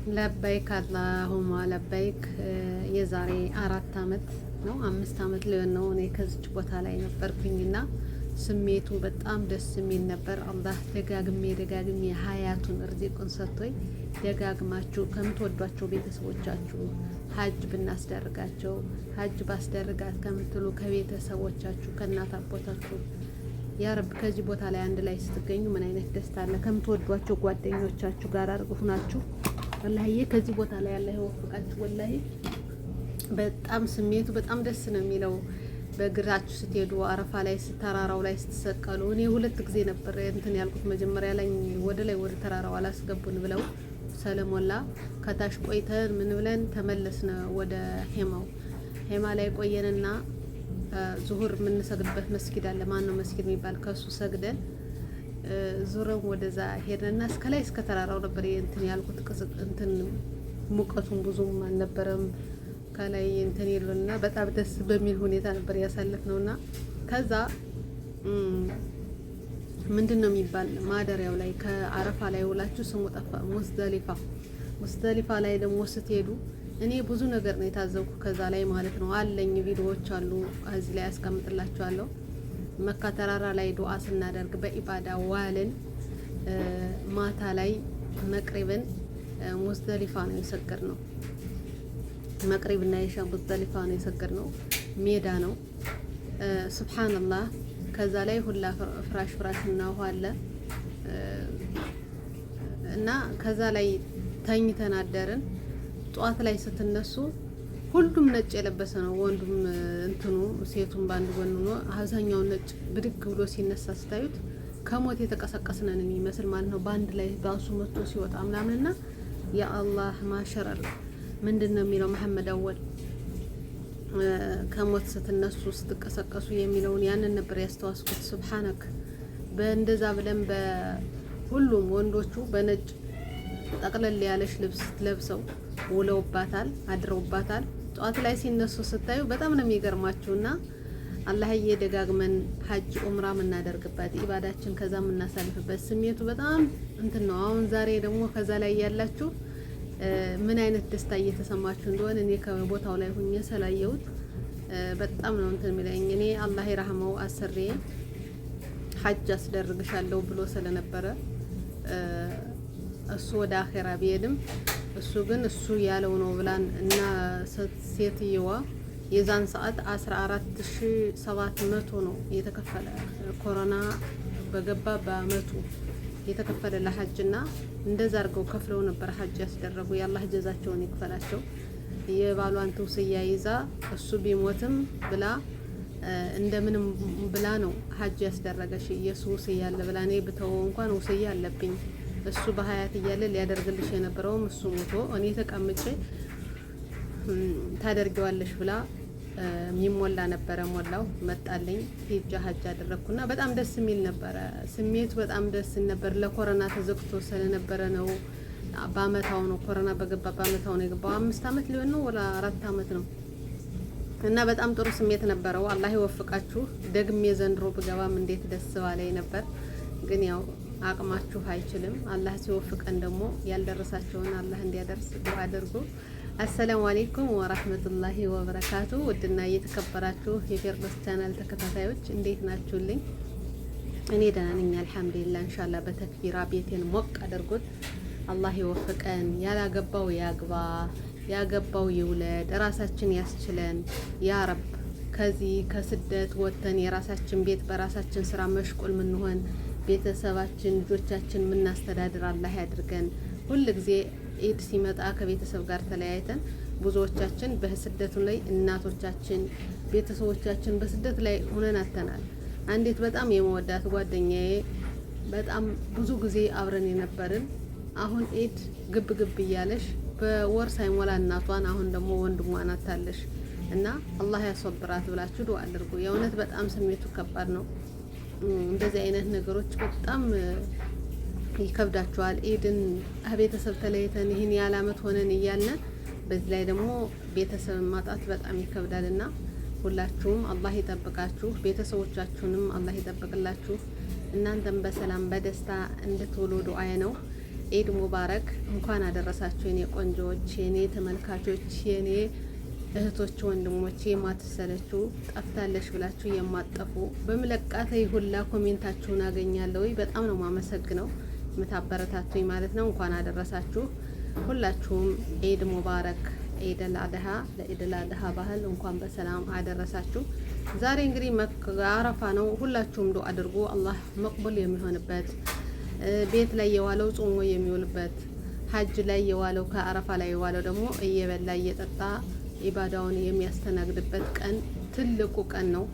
ለበይክ አላሁማ ለበይክ። የዛሬ 4 አመት ነው 5 አመት ሊሆን ነው እኔ ከዚች ቦታ ላይ ነበርኩኝና ስሜቱ በጣም ደስ የሚል ነበር። አላህ ደጋግሜ ሀያቱን እርዚቁን ሰጥቶኝ ደጋግማችሁ ከምትወዷቸው ቤተሰቦቻችሁ ሀጅ ብናስደርጋቸው ሀጅ ባስደርጋት ከምትሉ ከቤተሰቦቻችሁ ከእናት አቦታችሁ ያ ረብ ከዚህ ቦታ ላይ አንድ ላይ ስትገኙ ምን አይነት ደስታ አለ። ከምትወዷቸው ጓደኞቻችሁ ጋር አርጉናችሁ ወላሂ ከዚህ ቦታ ላይ ያለ ይወፍቃችሁ። ወላሂ በጣም ስሜቱ በጣም ደስ ነው የሚለው። በእግራችሁ ስትሄዱ አረፋ ላይ ተራራው ላይ ስትሰቀሉ እኔ 2 ጊዜ ነበር እንትን ያልኩት። መጀመሪያ ላይ ወደ ተራራው አላስገቡን ብለው ሰለሞላ ከታች ቆይተን ምን ብለን ተመለስን ወደ ሄማ ላይ ቆየንና ዙሁር የምንሰግድበት መስጊድ አለ። ማን ነው መስጊድ የሚባል ከሱ ሰግደን ዙረን ወደዛ ሄድንና እስከ ተራራው ነበር እንትን ያልኩት። እንትን ሙቀቱን ብዙም አልነበረም ከላይ እንትን ይሉና በጣም ደስ በሚል ሁኔታ ነበር ያሳለፍነውና ከዛ ምንድነው የሚባል ማደሪያው ላይ ከአረፋ ላይ ውላችሁ ስሙ ጠፋ። ሙዝደሊፋ ላይ ደግሞ ስትሄዱ እኔ ብዙ ነገር ነው የታዘብኩ ከዛ ላይ ማለት ነው። አለኝ ቪዲዮዎች አሉ እዚህ ላይ አስቀምጥላችኋለሁ። መካ ተራራ ላይ ዱዓ ስናደርግ በኢባዳ ዋልን። ማታ ላይ መቅሪብን ሙዝደሊፋ ነው የሰገድነው። መቅሪብና ኢሻ ሙዝደሊፋ ነው የሰገድነው። ሜዳ ነው ሱብሃንአላህ። ከዛ ላይ ሁላ ፍራሽና ውሃ አለ እና ከዛ ላይ ተኝተን አደርን። ጧት ላይ ስትነሱ ሁሉም ነጭ የለበሰ ነው። ወንዱም እንትኑ ሴቱም ባንድ ጎን ነው። አብዛኛው ነጭ ብድግ ብሎ ሲነሳ ስታዩት ከሞት የተቀሰቀስነን የሚመስል ማለት ነው። ባንድ ላይ ባሱ መጥቶ ሲወጣ ምናምንና ያ አላህ ማሸረር ምንድነው የሚለው መሐመድ አወል ከሞት ስትነሱ ስትቀሰቀሱ የሚለውን ያንን ነበር ያስተዋስኩት። ሱብሃንክ በእንደዛ ብለን በሁሉም ወንዶቹ በነጭ ጠቅለል ያለሽ ልብስ ለብሰው ውለውባታል አድረውባታል። ጧት ላይ ሲነሱ ስታዩ በጣም ነው የሚገርማችሁና አላህዬ ደጋግመን ሀጅ ኡምራ የምናደርግበት ኢባዳችን ከዛ የምናሳልፍበት ስሜቱ በጣም እንትን ነው። አሁን ዛሬ ደግሞ ከዛ ላይ ያላችሁ ምን አይነት ደስታ እየተሰማችሁ እንደሆነ እኔ ከቦታው ላይ ሆኜ ስላየሁት በጣም ነው እንትን የሚለኝ። እኔ አላህ ይራህመው አሰሬ ሀጅ አስደርግሻለሁ ብሎ ስለነበረ እሱ ወደ አኺራ ቢሄድም እሱ ግን እሱ ያለው ነው ብላን እና ሴትየዋ የዛን ሰዓት 14700 ነው የተከፈለ። ኮሮና በገባ በአመቱ የተከፈለ ለሐጅና እንደዛ አድርገው ከፍለው ነበር ሐጅ ያስደረጉ። ያላህ ጀዛቸውን ይክፈላቸው። የባሏን ተውስያ ይዛ እሱ ቢሞትም ብላ እንደምንም ብላ ነው ሐጅ ያስደረገሽ። ኢየሱስ ያለ ብላ እኔ ብተወው እንኳን ውስያ አለብኝ እሱ በሀያት እያለ ሊያደርግልሽ የነበረውም እሱ ሞቶ እኔ ተቀምጬ ታደርጊዋለሽ ብላ የሚሞላ ነበረ። ሞላው መጣልኝ። ሂጃ ሀጅ አደረኩና በጣም ደስ የሚል ነበረ ስሜቱ። በጣም ደስ ነበር። ለኮሮና ተዘግቶ ስለነበረ ነው። በአመታው ነው ኮሮና በገባ በአመታው ነው የገባው። 5 አመት ሊሆን ነው ወላ 4 አመት ነው። እና በጣም ጥሩ ስሜት ነበረው። አላህ ይወፍቃችሁ። ደግሜ ዘንድሮ ብገባም እንዴት ደስ ባለኝ ነበር። ግን ያው አቅማችሁ አይችልም። አላህ ሲወፍቀን ደግሞ ያልደረሳቸውን አላህ እንዲያደርስ ዱአ አድርጉ። አሰላሙ አለይኩም ወራህመቱላሂ ወበረካቱ። ውድና እየተከበራችሁ የፌርዶስ ቻናል ተከታታዮች እንዴት ናችሁልኝ? እኔ ደህና ነኝ አልሐምዱሊላህ። ኢንሻአላህ በተክቢራ ቤቴን ሞቅ አድርጉት። አላህ ይወፍቀን። ያላገባው ያግባ፣ ያገባው ይውለድ፣ ራሳችን ያስችለን ያ ረብ። ከዚህ ከስደት ወጥተን የራሳችን ቤት በራሳችን ስራ መሽቁል ምንሆን ቤተሰባችን ልጆቻችን ምናስተዳድር አላህ ያድርገን። ሁሉ ጊዜ ኢድ ሲመጣ ከቤተሰብ ጋር ተለያይተን ብዙዎቻችን በስደቱ ላይ እናቶቻችን ቤተሰቦቻችን በስደት ላይ ሆነን አተናል። አንዲት በጣም የመወዳት ጓደኛዬ በጣም ብዙ ጊዜ አብረን የነበርን አሁን ኢድ ግብ እያለሽ በወር ሳይሞላ እናቷን አሁን ደግሞ ወንድሟን አታለሽ እና አላህ ያሶብራት ብላችሁ ዱአ አድርጉ። የእውነት በጣም ስሜቱ ከባድ ነው። እንደዚህ አይነት ነገሮች በጣም ይከብዳቸዋል። ኢድን ቤተሰብ ተለይተን ይህን ያህል አመት ሆነን እያልን በዚህ ላይ ደግሞ ቤተሰብ ማጣት በጣም ይከብዳልና ሁላችሁም አላህ ይጠብቃችሁ፣ ቤተሰቦቻችሁንም አላህ ይጠብቅላችሁ። እናንተም በሰላም በደስታ እንድትውሉ ዱአዬ ነው። ኢድ ሙባረክ። እንኳን አደረሳችሁ የኔ ቆንጆዎች፣ የኔ ተመልካቾች፣ የኔ እህቶች ወንድሞች፣ የማትሰለችሁ ጠፍታለሽ ብላችሁ የማጠፉ በመለቃተ ሁላ ኮሜንታችሁን አገኛለሁ። በጣም ነው ማመሰግነው የምታበረታቱኝ ማለት ነው። እንኳን አደረሳችሁ ሁላችሁም። ኢድ ሙባረክ። ኢድ አልአድሃ ለኢድ አልአድሃ ባህል እንኳን በሰላም አደረሳችሁ። ዛሬ እንግዲህ አረፋ ነው። ሁላችሁም ዱአ አድርጉ አላህ መቅቡል የሚሆንበት፣ ቤት ላይ የዋለው ጾሞ የሚውልበት፣ ሀጅ ላይ የዋለው ከአረፋ ላይ የዋለው ደግሞ እየበላ እየጠጣ ኢባዳውን የሚያስተናግድበት ቀን ትልቁ ቀን ነው።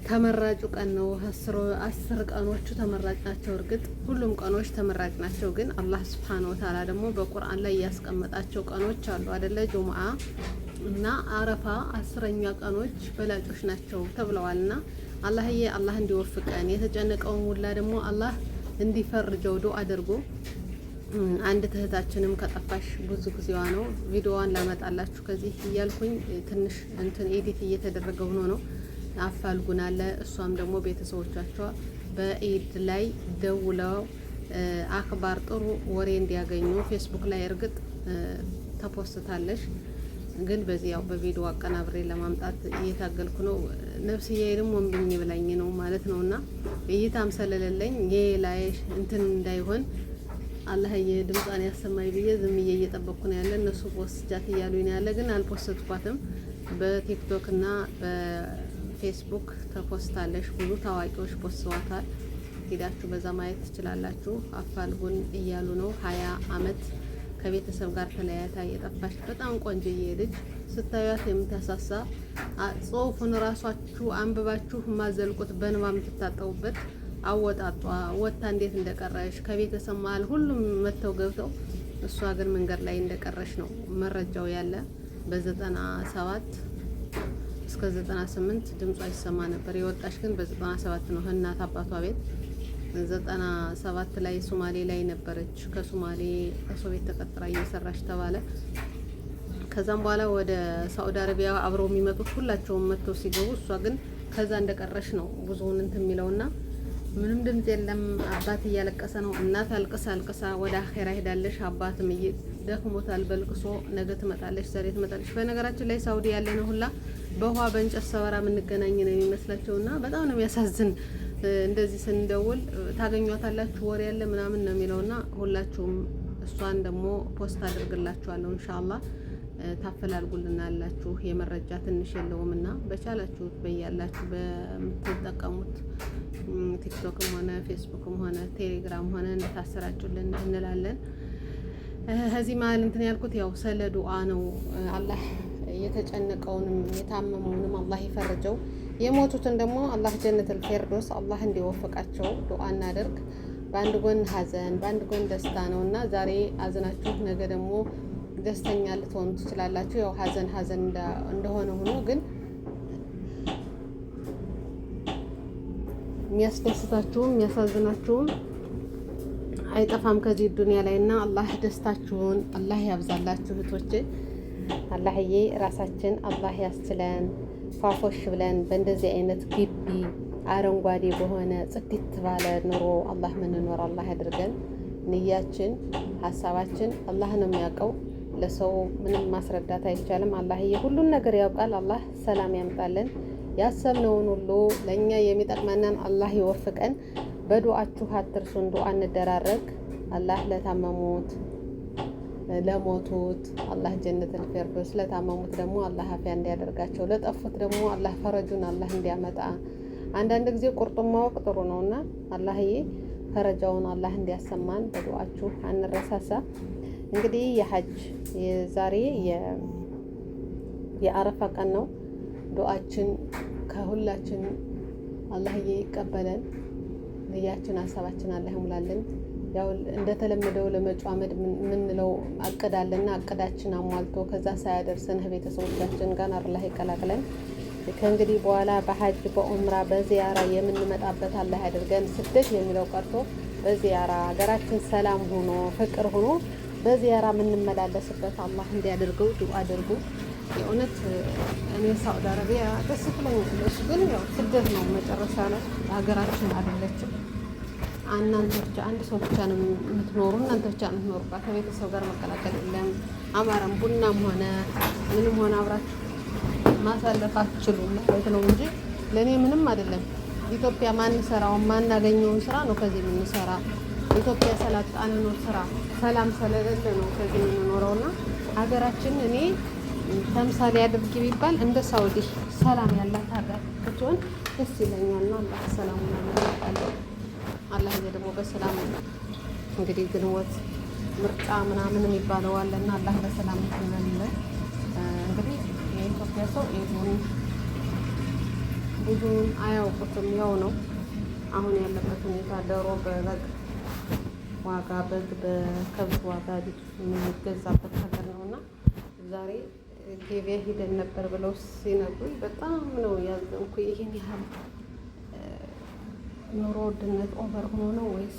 ተመራጩ ቀን ነው። 10 ቀኖቹ ተመራጭ ናቸው። እርግጥ ሁሉም ቀኖች ተመራጭ ናቸው፣ ግን አላህ Subhanahu Wa Ta'ala ደግሞ በቁርአን ላይ ያስቀመጣቸው ቀኖች አሉ አይደለ? ጁምዓ እና አረፋ 10ኛ ቀኖች በላጮች ናቸው ተብለዋልና አላህዬ አላህ እንዲወፍቀን የተጨነቀውን ሁላ ደግሞ አላህ እንዲፈርጀው ዱአ አድርጎ። አንድ እህታችንም ከጠፋሽ ብዙ ጊዜዋ ነው። ቪዲዮዋን ላመጣላችሁ ከዚህ እያልኩኝ ትንሽ እንትን ኤዲት እየተደረገ ሆኖ ነው። አፋልጉን አለ። እሷም ደግሞ ቤተሰቦቻቸው በኢድ ላይ ደውለው አክባር ጥሩ ወሬ እንዲያገኙ ፌስቡክ ላይ እርግጥ ተፖስታለሽ፣ ግን በዚህ ያው በቪዲዮ አቀናብሬ ለማምጣት እየታገልኩ ነው። ነፍስዬ ደግሞ እምብኝ ብላኝ ነው ማለት ነውና እይታም ስለሌለኝ ላይ እንትን እንዳይሆን አላህዬ ድምጿን ያሰማኝ ብዬ ዝም ብዬ እየጠበቅኩ ነው ያለ። እነሱ ፖስቻት እያሉኝ ነው ያለ፣ ግን አልፖስትኳትም። በቲክቶክ እና በፌስቡክ ተፖስታለሽ። ብዙ ታዋቂዎች ፖስተዋታል። ሄዳችሁ በዛ ማየት ትችላላችሁ። አፋልጉን እያሉ ነው። 20 አመት ከቤተሰብ ጋር ተለያይታ የጠፋች በጣም ቆንጆዬ ልጅ ስታዩት የምታሳሳ ጽሁፉን ራሳችሁ አንብባችሁ ማዘልቁት በንባ የምትታጠቡበት አወጣጧ ወታ እንዴት እንደቀረሽ ከቤተሰብ መሀል ሁሉም መተው ገብተው እሷ ግን መንገድ ላይ እንደቀረሽ ነው መረጃው ያለ። በ97 እስከ 98 ድምጿ ይሰማ ነበር። የወጣሽ ግን በ97 ነው እናት አባቷ ቤት። 97 ላይ ሶማሌ ላይ ነበረች። ከሶማሌ ከሰው ቤት ተቀጥራ እየሰራች ተባለ። ከዛም በኋላ ወደ ሳውዲ አረቢያ አብረው የሚመጡት ሁላቸውም መተው ሲገቡ እሷ ግን ከዛ እንደቀረሽ ነው ብዙውን እንትን የሚለውና ምንም ድምጽ የለም። አባት እያለቀሰ ነው። እናት አልቅሳ ወደ አኼራ ሄዳለሽ። አባትም ደክሞታል በልቅሶ ነገ ትመጣለች ዛሬ ትመጣለች። በነገራችን ላይ ሳውዲ ያለ ነው ሁላ በውሃ በእንጨት ሰበራ የምንገናኝ ነው የሚመስላቸውና በጣም ነው የሚያሳዝን። እንደዚህ ስንደውል ታገኟታላችሁ ወሬ ያለ ምናምን ነው የሚለውና ሁላችሁም እሷን ደግሞ ፖስት አድርግላችኋለሁ ኢንሻአላህ። ታፈላልጉልናላችሁ። የመረጃ ትንሽ የለውምና በቻላችሁት በያላችሁ በምትጠቀሙት ቲክቶክም ሆነ ፌስቡክም ሆነ ቴሌግራም ሆነ እንድታሰራጩልን እንላለን። ከዚህ መሀል እንትን ያልኩት ያው ስለ ዱአ ነው። አላህ የተጨነቀውንም የታመመውንም አላህ ይፈርጀው፣ የሞቱትን ደግሞ አላህ ጀነቱል ፊርደውስ አላህ እንዲወፍቃቸው ዱአ እናደርግ። በአንድ ጎን ሀዘን በአንድ ጎን ደስታ ነውና ዛሬ አዝናችሁ ነገ ደግሞ ደስተኛ ልትሆኑ ትችላላችሁ። ያው ሀዘን እንደሆነ ሆኖ ግን የሚያስደስታችሁም የሚያሳዝናችሁም አይጠፋም ከዚህ ዱንያ ላይ እና አላህ ደስታችሁን አላህ ያብዛላችሁ እህቶቼ። አላህዬ ራሳችን አላህ ያስችለን ፋፎሽ ብለን በእንደዚህ አይነት ግቢ አረንጓዴ በሆነ ጽድት ባለ ኑሮ አላህ ምንኖር አላህ ያድርገን። ንያችን ሀሳባችን አላህ ነው የሚያውቀው። ለሰው ምንም ማስረዳት አይቻልም። አላህዬ ሁሉን ነገር ያውቃል። አላህ ሰላም ያምጣልን። ያሰብነውን ሁሉ ለኛ የሚጠቅመንን አላህ ይወፍቀን። በዱአችሁ አትርሱን። ዱአ እንደራረግ። አላህ ለታመሙት ለሞቱት አላህ ጀነቱል ፊርደውስ፣ ለታመሙት ደግሞ አላህ አፊያ እንዲያደርጋቸው፣ ለጠፉት ደግሞ አላህ ፈረጁን አላህ እንዲያመጣ። አንዳንድ ጊዜ ቁርጡን ማወቅ ጥሩ ነውና አላህዬ ፈረጃውን አላህ እንዲያሰማን በዱአችሁ አንረሳሳ። እንግዲህ የሐጅ ዛሬ የአረፋ ቀን ነው። ዱአችን ከሁላችን አላህዬ ይቀበለን። ንያችን ሀሳባችን አላህ ይሙላልን። ያው እንደተለመደው ለመጪው ዓመት ምንለው አቅዳለና አቅዳችን አሟልቶ ከዛ ሳያደርሰን ቤተሰቦቻችን ጋር አላህ ይቀላቅለን። ከእንግዲህ በኋላ በሐጅ በኡምራ በዚያራ የምንመጣበት አላህ ያድርገን። ስደት የሚለው ቀርቶ በዚያራ ሀገራችን ሰላም ሆኖ ፍቅር ሆኖ በዚያራ የምንመላለስበት አላህ እንዲያደርገው ዱአ አድርጉ። የእውነት እኔ ሳውዲ አረቢያ ደስ ብሎኛል። እሱ ግን ያው ስደት ነው መጨረሻ ላይ ሀገራችን አይደለችም። እናንተ ብቻ አንድ ሰው ብቻ ነው የምትኖሩ፣ እናንተ ብቻ ነው የምትኖሩባት። ከቤተሰብ ጋር መቀላቀል የለም። አማረም ቡናም ሆነ ምንም ሆነ አብራችሁ ማሳለፍ አትችሉም ማለት ነው እንጂ ለእኔ ምንም አይደለም። ኢትዮጵያ ማንሰራውን ማናገኘውን ስራ ነው ከዚህ የምንሰራ። ኢትዮጵያ ሰላጣንነው ስራ ሰላም ስለሌለ ነው ከዚህ የምንኖረውና ሀገራችን እኔ ተምሳሌ አድርጊ ቢባል እንደ ሳውዲ ሰላም ያላት ሀገር ብትሆን ደስ ይለኛል ነው። አላህ ሰላሙን ያመጣልን። አላህ ደግሞ በሰላም እንግዲህ ግንቦት ምርጫ ምናምን የሚባለው አለና አላህ በሰላም ይሁንልን። እንግዲህ የኢትዮጵያ ሰው ኢዱን ብዙን አያውቁትም። ያው ነው አሁን ያለበት ሁኔታ ዶሮ በበግ ዋጋ በግ በከብት ዋጋ የሚገዛበት ሀገር ነውና ዛሬ ገበያ ሂደን ነበር ብለው ሲነግሩኝ በጣም ነው ያዘንኩ። ይህን ያህል ኑሮ ውድነት ኦቨር ሆኖ ነው ወይስ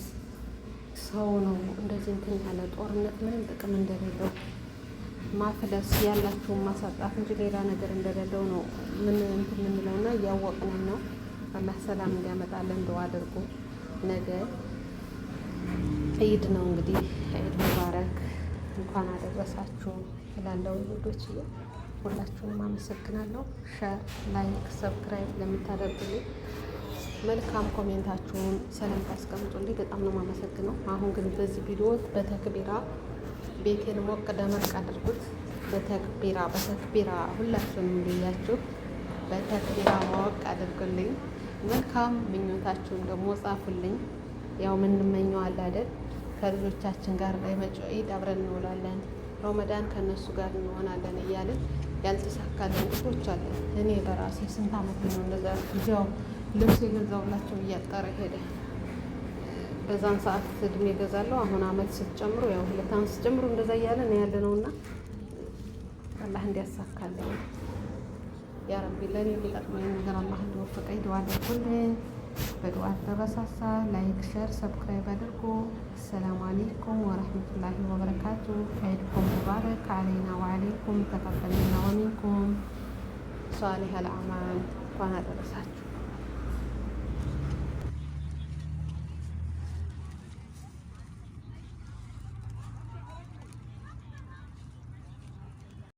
ሰው ነው እንደዚህ እንትን ያለ? ጦርነት ምንም ጥቅም እንደሌለው ማፍለስ ያላቸውን ማሳጣት እንጂ ሌላ ነገር እንደሌለው ነው ምን እንትን የምንለውና እያወቅን ነው። አላህ ሰላም እንዲያመጣልን ዱዓ አድርጉ። ነገ ዒድ ነው እንግዲህ ዒድ ሙባረክ፣ እንኳን አደረሳችሁ እላለሁ። ልጆች ሁላችሁንም አመሰግናለሁ። ሸር፣ ላይክ፣ ሰብስክራይብ ለምታደርጉልኝ መልካም ኮሜንታችሁን ስለምታስቀምጡልኝ በጣም ነው የማመሰግነው። አሁን ግን በዚህ ቪዲዮ በተክቢራ ቤቴን ሞቅ ደመቅ አድርጉት። በተክቢራ ሁላችሁንም ብያችሁ በተክቢራ ሞቅ አድርጉልኝ። መልካም ምኞታችሁን ደግሞ ጻፉልኝ። ያው ምንመኘው አለ አይደል? ከልጆቻችን ጋር በመጪው ዒድ አብረን እንውላለን፣ ረመዳን ከነሱ ጋር እንሆናለን እያልን ያልተሳካልን ልጆች አለን። እኔ በራሴ ስንት ዓመት ነው እንደዛ ያው ልብስ የገዛውላቸው እያጠረ ሄደ። በዛን ሰዓት እድሜ እገዛለሁ። አሁን አመት ስትጨምሩ ያው 2 ዓመት ስትጨምሩ እንደዛ እያለ ነው ያለ ነውና አላህ እንዲያሳካልኝ ያ ረቢ። ለኔ የሚጠቅመኝ ነገር አላህ እንዲወፍቀኝ ዱዓ አድርጉልኝ። በዱዓ ተረሳሳ። ላይክ፣ ሼር፣ ሰብስክራይብ አድርጉ። ሰላም አለይኩም ወራህመቱላሂ ወበረካቱ። ዒድኩም ሙባረክ አለይና ወአለይኩም። ተቀበልና ወሚንኩም ሷሊህ አልአማል። እንኳን አደረሳችሁ።